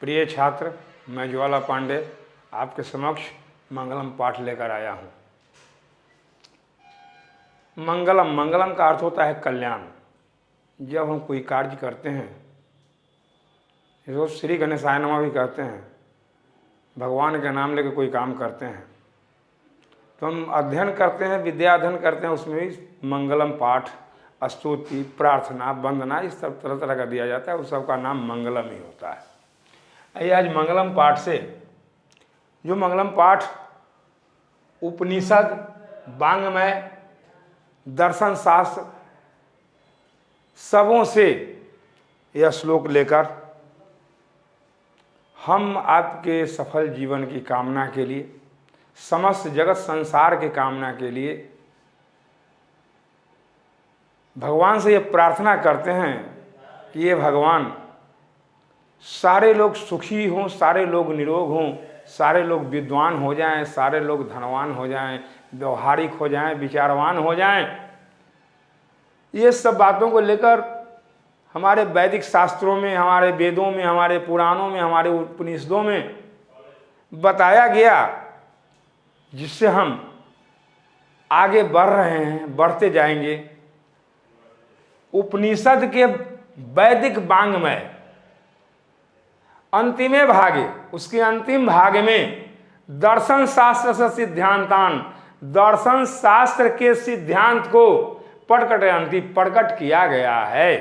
प्रिय छात्र, मैं ज्वाला पांडे आपके समक्ष मंगलम पाठ लेकर आया हूँ। मंगलम, मंगलम का अर्थ होता है कल्याण। जब हम कोई कार्य करते हैं, जो श्री गणेशाय नमः भी कहते हैं, भगवान के नाम लेकर कोई काम करते हैं, तो हम अध्ययन करते हैं, विद्या अध्ययन करते हैं, उसमें भी मंगलम पाठ, स्तुति, प्रार्थना, वंदना, इस सब तरह तरह का दिया जाता है। उस सब का नाम मंगलम ही होता है। आइए आज मंगलम पाठ से, जो मंगलम पाठ उपनिषद, वांग्मय, दर्शन शास्त्र सबों से यह श्लोक लेकर हम आपके सफल जीवन की कामना के लिए, समस्त जगत संसार के कामना के लिए भगवान से ये प्रार्थना करते हैं कि ये भगवान सारे लोग सुखी हों, सारे लोग निरोग हों, सारे लोग विद्वान हो जाएं, सारे लोग धनवान हो जाएं, व्यवहारिक हो जाएं, विचारवान हो जाएं। ये सब बातों को लेकर हमारे वैदिक शास्त्रों में, हमारे वेदों में, हमारे पुराणों में, हमारे उपनिषदों में बताया गया, जिससे हम आगे बढ़ रहे हैं, बढ़ते जाएंगे। उपनिषद के वैदिक वांग्मय अंतिमे भागे, उसके अंतिम भाग में दर्शन शास्त्र से सिद्धांतान, दर्शन शास्त्र के सिद्धांत को प्रकट किया गया है।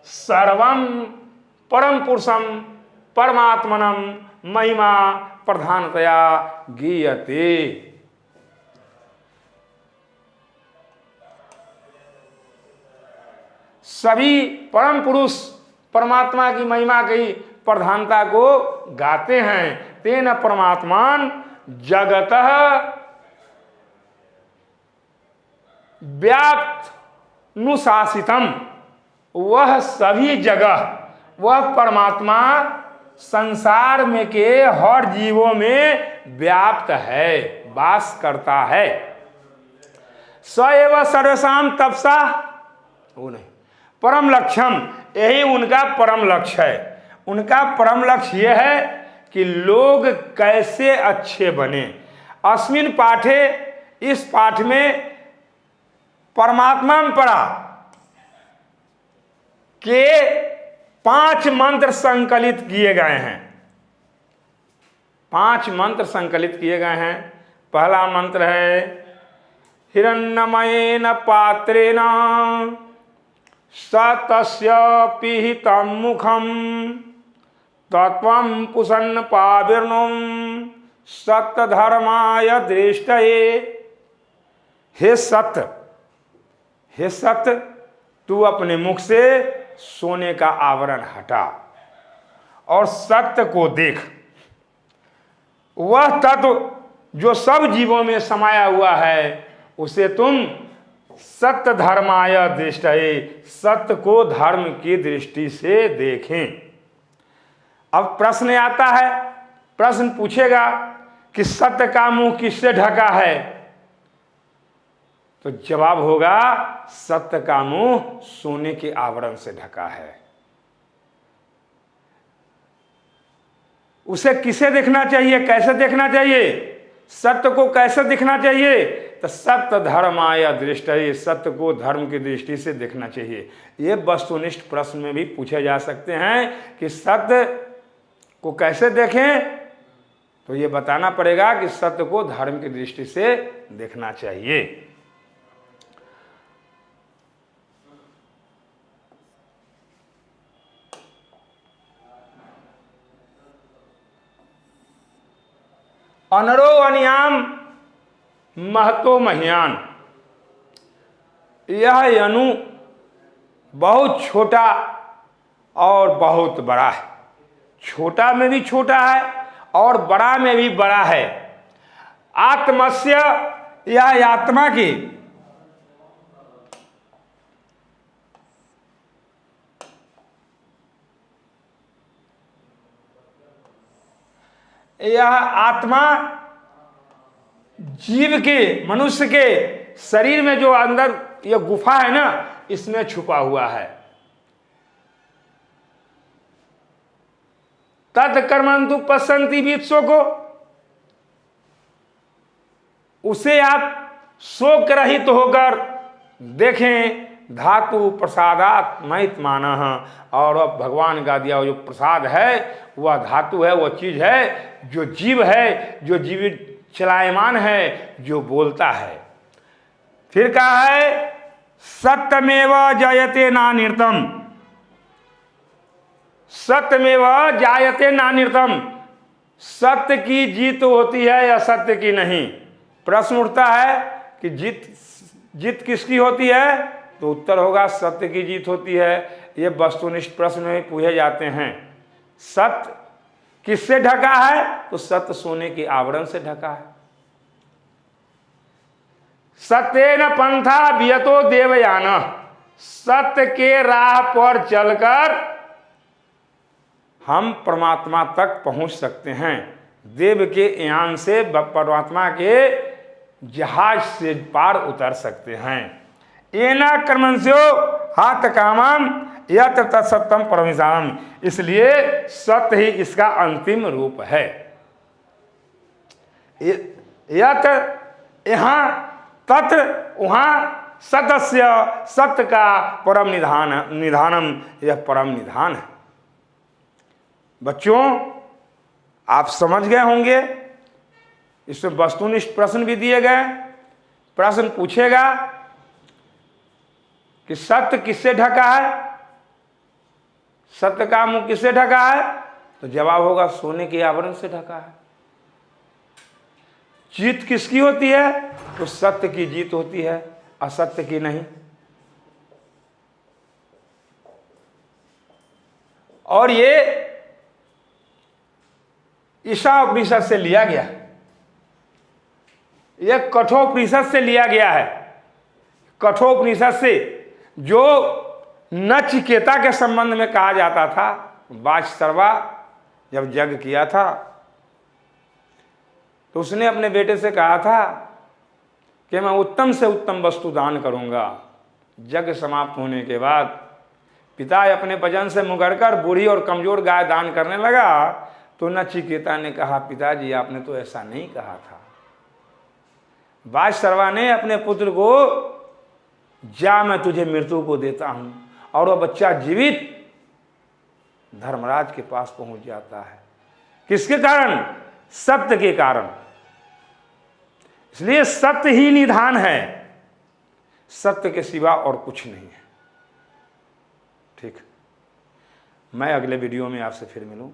सर्वम परम पुरुषम परमात्मनम महिमा प्रधानतया गीयते। सभी परम पुरुष परमात्मा की महिमा की प्रधानता को गाते हैं। तेन परमात्मान जगतः व्याप्त नुशासितम, वह सभी जगह, वह परमात्मा संसार में के हर जीवों में व्याप्त है, वास करता है। स एव सर्वसाम तपसा, वो नहीं, परम लक्ष्यम, यही उनका परम लक्ष्य है। उनका परम लक्ष्य यह है कि लोग कैसे अच्छे बने। अस्मिन पाठे, इस पाठ में परमात्मा में पढ़ा के 5 मंत्र संकलित किए गए हैं। 5 मंत्र संकलित किए गए हैं। पहला मंत्र है हिरण्यमयेन पात्रेण सतस्य पिहितं मुखम तत्वं पुषन् पाविर्णुं सत्यधर्माय दृष्टये। हे सत्य, हे सत्य, तू अपने मुख से सोने का आवरण हटा और सत्य को देख। वह तत्व जो सब जीवों में समाया हुआ है, उसे तुम सत्य धर्माय दृष्टये, सत्य को धर्म की दृष्टि से देखें। अब प्रश्न आता है, प्रश्न पूछेगा कि सत्य का मुंह किससे ढका है? तो जवाब होगा सत्य का मुंह सोने के आवरण से ढका है। उसे किसे देखना चाहिए, कैसे देखना चाहिए? सत्य को कैसे देखना चाहिए? तो सत्य धर्माय दृष्टये, सत्य को धर्म की दृष्टि से देखना चाहिए। ये वस्तुनिष्ठ प्रश्न में भी पूछे जा सकते हैं कि सत्य को कैसे देखें, तो ये बताना पड़ेगा कि सत्य को धर्म की दृष्टि से देखना चाहिए। अनरो अनियाम महतो महियान, यह अनु बहुत छोटा और बहुत बड़ा है। छोटा में भी छोटा है और बड़ा में भी बड़ा है। आत्मस्य, यह आत्मा की, यह आत्मा जीव के, मनुष्य के शरीर में जो अंदर यह गुफा है ना, इसमें छुपा हुआ है। तत्कर्मंतु पश्यन्ति वित्सो को, उसे आप शोक रहित होकर देखें। धातु प्रसादात महित मानः, और वह भगवान का दिया हुआ जो प्रसाद है वह धातु है, वह चीज है जो जीव है, जो जीवित चलायमान है, जो बोलता है। फिर कहा है सत्यमेव जयते नानिर्तम, सत्यमेव जायते नानिर्तम, सत्य की जीत होती है या सत्य की नहीं। प्रश्न उठता है कि जीत किसकी होती है, तो उत्तर होगा सत्य की जीत होती है। ये वस्तुनिष्ठ प्रश्न में पूछे जाते हैं। सत्य किससे ढका है, तो सत्य सोने के आवरण से ढका है। सत्येन पंथा वियतो देवयान, सत्य के राह पर चलकर हम परमात्मा तक पहुंच सकते हैं। देव के यान से परमात्मा के जहाज से पार उतर सकते हैं। एना कर्मंस्यो हाथ कामम यत तत्सत्यम परमिशाम, इसलिए सत्य ही इसका अंतिम रूप है। यत यहाँ, तत्र वहाँ, सत्य सत्य का परम निधानम, यह परम निधान है। बच्चों आप समझ गए होंगे, इसमें वस्तुनिष्ठ प्रश्न भी दिए गए। प्रश्न पूछेगा कि सत्य किससे ढका है, सत्य का मुंह किससे ढका है, तो जवाब होगा सोने के आवरण से ढका है। जीत किसकी होती है, तो सत्य की जीत होती है, असत्य की नहीं। और ये ईशावास्योपनिषद से लिया गया, यह कठोपनिषद से लिया गया है। कठोपनिषद से जो नचिकेता के संबंध में कहा जाता था, वाजसर्वा जब यज्ञ किया था तो उसने अपने बेटे से कहा था कि मैं उत्तम से उत्तम वस्तु दान करूंगा। यज्ञ समाप्त होने के बाद पिता अपने भजन से मुकरकर बूढ़ी और कमजोर गाय दान करने लगा, तो नचिकेता ने कहा पिताजी आपने तो ऐसा नहीं कहा था। वाजसर्वा ने अपने पुत्र को, जा मैं तुझे मृत्यु को देता हूं, और वह बच्चा जीवित धर्मराज के पास पहुंच जाता है। किसके कारण, सत्य के कारण। इसलिए सत्य ही निधान है, सत्य के सिवा और कुछ नहीं है। ठीक, मैं अगले वीडियो में आपसे फिर मिलूं।